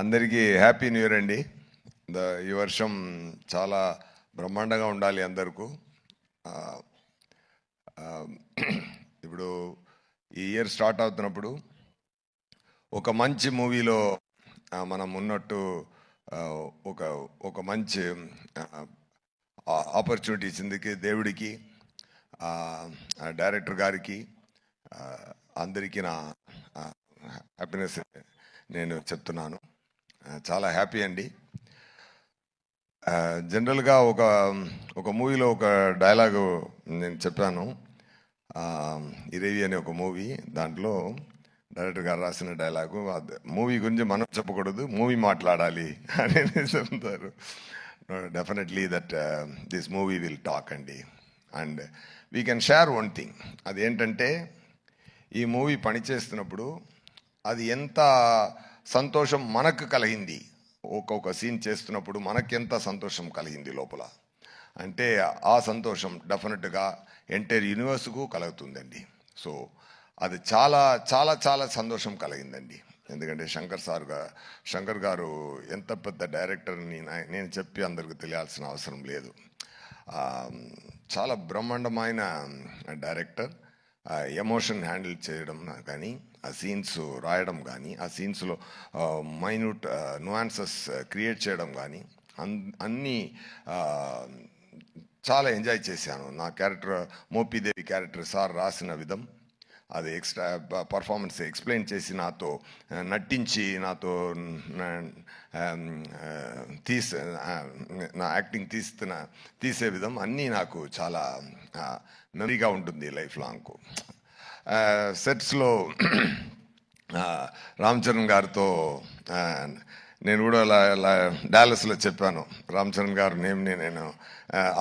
అందరికీ happy new year అండి. ఈ వర్షం చాలా బ్రహ్మాండంగా ఉండాలి అందరికీ. ఇప్పుడు ఈ ఇయర్ స్టార్ట్ అవుతున్నప్పుడు ఒక మంచి మూవీలో మనం ఉన్నట్టు ఒక ఒక మంచి ఆపర్చునిటీ ఇచ్చిందికి దేవుడికి, డైరెక్టర్ గారికి, అందరికీ నా హ్యాపీనెస్ నేను చెప్తున్నాను. చాలా హ్యాపీ అండి. జనరల్గా ఒక మూవీలో ఒక డైలాగు నేను చెప్పాను. ఇరేవి అనే ఒక మూవీ, దాంట్లో డైరెక్టర్ గారు రాసిన డైలాగు, మూవీ గురించి మనం చెప్పకూడదు, మూవీ మాట్లాడాలి అని చెప్తారు. Definitely that this movie will talk అండి. And we can share one thing. అదేంటంటే, ఈ మూవీ పనిచేస్తున్నప్పుడు అది ఎంత సంతోషం మనకు కలిగింది, ఒక్కొక్క సీన్ చేస్తున్నప్పుడు మనకెంత సంతోషం కలిగింది లోపల అంటే, ఆ సంతోషం డెఫినెట్గా ఎంటైర్ యూనివర్స్కు కలుగుతుందండి. సో అది చాలా చాలా చాలా సంతోషం కలిగిందండి. ఎందుకంటే శంకర్ గారు ఎంత పెద్ద డైరెక్టర్ని నేను చెప్పి అందరికి తెలియాల్సిన అవసరం లేదు. చాలా బ్రహ్మాండమైన డైరెక్టర్. ఎమోషన్ హ్యాండిల్ చేయడం కానీ, ఆ సీన్స్ రాయడం కానీ, ఆ సీన్స్లో మైన్యూట్ నువాన్సెస్ క్రియేట్ చేయడం కానీ, అన్నీ చాలా ఎంజాయ్ చేశాను. నా క్యారెక్టర్, మోపిదేవి క్యారెక్టర్ సార్ రాసిన విధం, అది ఎక్స్ట్రా పర్ఫార్మెన్స్ ఎక్స్ప్లెయిన్ చేసి నాతో నటించి నాతో నా యాక్టింగ్ తీసే విధం అన్నీ నాకు చాలా మెమరీగా ఉంటుంది లైఫ్ లాంగ్కు. సెట్స్లో రామ్ చరణ్ గారితో నేను కూడా డాలస్లో చెప్పాను, రామ్ చరణ్ గారు నేమ్ని నేను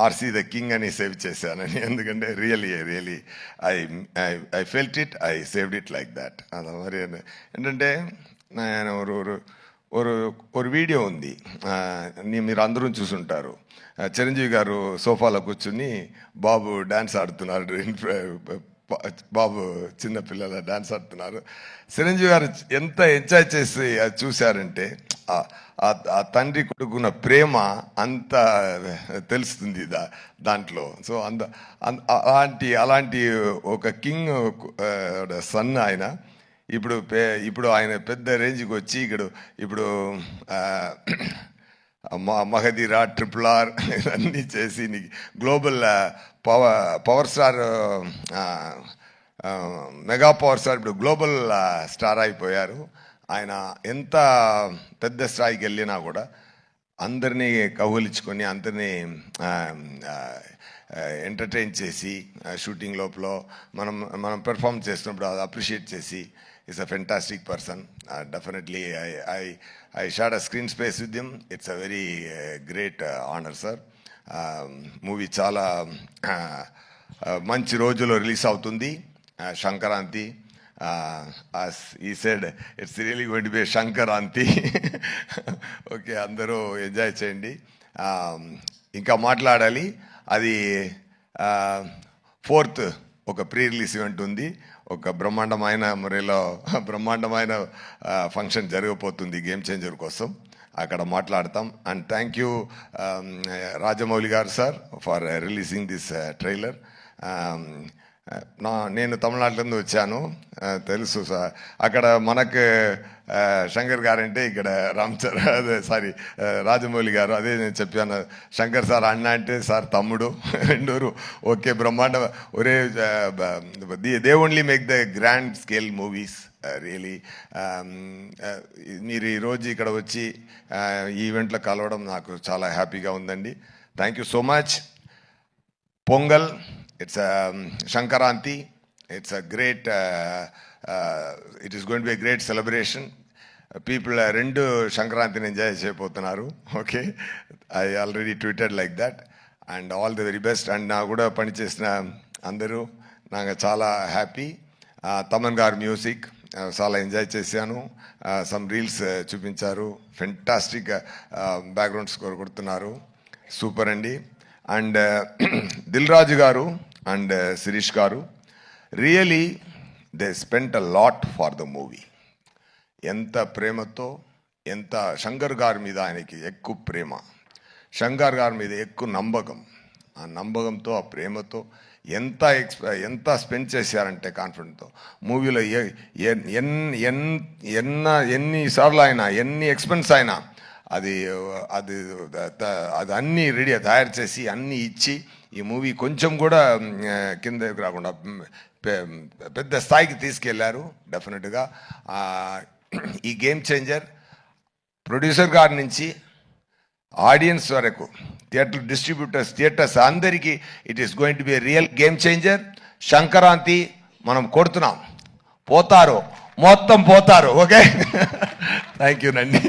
ఆర్సీ ద కింగ్ అని సేవ్ చేశానని. ఎందుకంటే really I felt it, I saved it like that. అది మరి ఏంటంటే, నేను ఒక వీడియో ఉంది, మీరు అందరూ చూసుంటారు. చిరంజీవి గారు సోఫాలో కూర్చుని బాబు డాన్స్ ఆడుతున్నారు, బాబు చిన్నపిల్లల డాన్స్ ఆడుతున్నారు. చిరంజీవి గారు ఎంత ఎంజాయ్ చేసి అది చూశారంటే, ఆ తండ్రి కొడుకున్న ప్రేమ అంత తెలుస్తుంది దాంట్లో. సో అలాంటి ఒక కింగ్ సన్ ఆయన. ఇప్పుడు ఆయన పెద్ద రేంజ్కి వచ్చి ఇప్పుడు మహదీరా, RRR ఇవన్నీ చేసి global power star, mega power star, ఇప్పుడు గ్లోబల్ స్టార్ అయిపోయారు. ఆయన ఎంత పెద్ద స్థాయికి వెళ్ళినా కూడా అందరినీ కౌగిలించుకొని, అందరినీ ఎంటర్టైన్ చేసి, షూటింగ్ లోపల మనం పెర్ఫామ్ చేస్తున్నప్పుడు అది అప్రిషియేట్ చేసి, is a fantastic person. Definitely I shared a screen space with him. It's a very great honor, sir. Movie చాలా మంచి రోజులో రిలీజ్ అవుతుంది, సంక్రాంతి. ఈ side it's really going to be Sankranti. Okay, అందరూ ఎంజాయ్ చేయండి. ఇంకా మాట్లాడాలి. అది 4th ఒక ప్రీ రిలీజ్ ఈవెంట్ ఉంది. ఒక బ్రహ్మాండమైన మురేలో బ్రహ్మాండమైన ఫంక్షన్ జరగబోతుంది గేమ్ చేంజర్ కోసం. అక్కడ మాట్లాడతాం. అండ్ థ్యాంక్ యూ రాజమౌళి గారు sir for releasing this trailer. నేను తమిళనాడులో వచ్చాను, తెలుసు సార్. అక్కడ మనకు శంకర్ గారు అంటే ఇక్కడ రాజమౌళి గారు. అదే నేను చెప్పాను, శంకర్ సార్ అన్న అంటే సార్ తమ్ముడు, రెండూరు ఓకే బ్రహ్మాండ. ఒరే, they only make the grand scale movies really. మీరు ఈరోజు ఇక్కడ వచ్చి ఈ ఈవెంట్లో కలవడం నాకు చాలా హ్యాపీగా ఉందండి. Thank you so much. Pongal, it's Shankaranti. It's a great it is going to be a great celebration. People rendu Shankarantini enjoy cheyabothunnaru. Okay, I already tweeted like that. And all the very best. And na kuda pani chesina andaru nanga chaala happy. Taman garu music చాలా enjoy చేశాను. Some reels చూపించారు, fantastic background score కొడుతున్నారు, super అండి. And Dil Raju గారు and Sirish గారు, really they spent a lot for the movie. ఎంత ప్రేమతో, ఎంత శంకర్ గారి మీద ఆయనకి ఎక్కువ ప్రేమ, శంకర్ గారి మీద ఎక్కువ నమ్మకం. ఆ నమ్మకంతో, ఆ ప్రేమతో ఎంత స్పెండ్ చేశారంటే కాన్ఫిడెంట్తో మూవీలో ఎన్నిసార్లు అయినా ఎన్ని ఎక్స్పెన్స్ అయినా అది అది అది అన్నీ రెడీ తయారు చేసి అన్నీ ఇచ్చి ఈ మూవీ కొంచెం కూడా కిందకి రాకుండా పెద్ద స్థాయికి తీసుకెళ్లారు. డెఫినెట్గా ఈ గేమ్ చేంజర్ ప్రొడ్యూసర్ గారి నుంచి ఆడియన్స్ వరకు, థియేటర్స్ అందరికీ it is going to be real game changer. Sankranti మనం కొడుతున్నాం, మొత్తం పోతారు. ఓకే, థ్యాంక్ యూ నండి.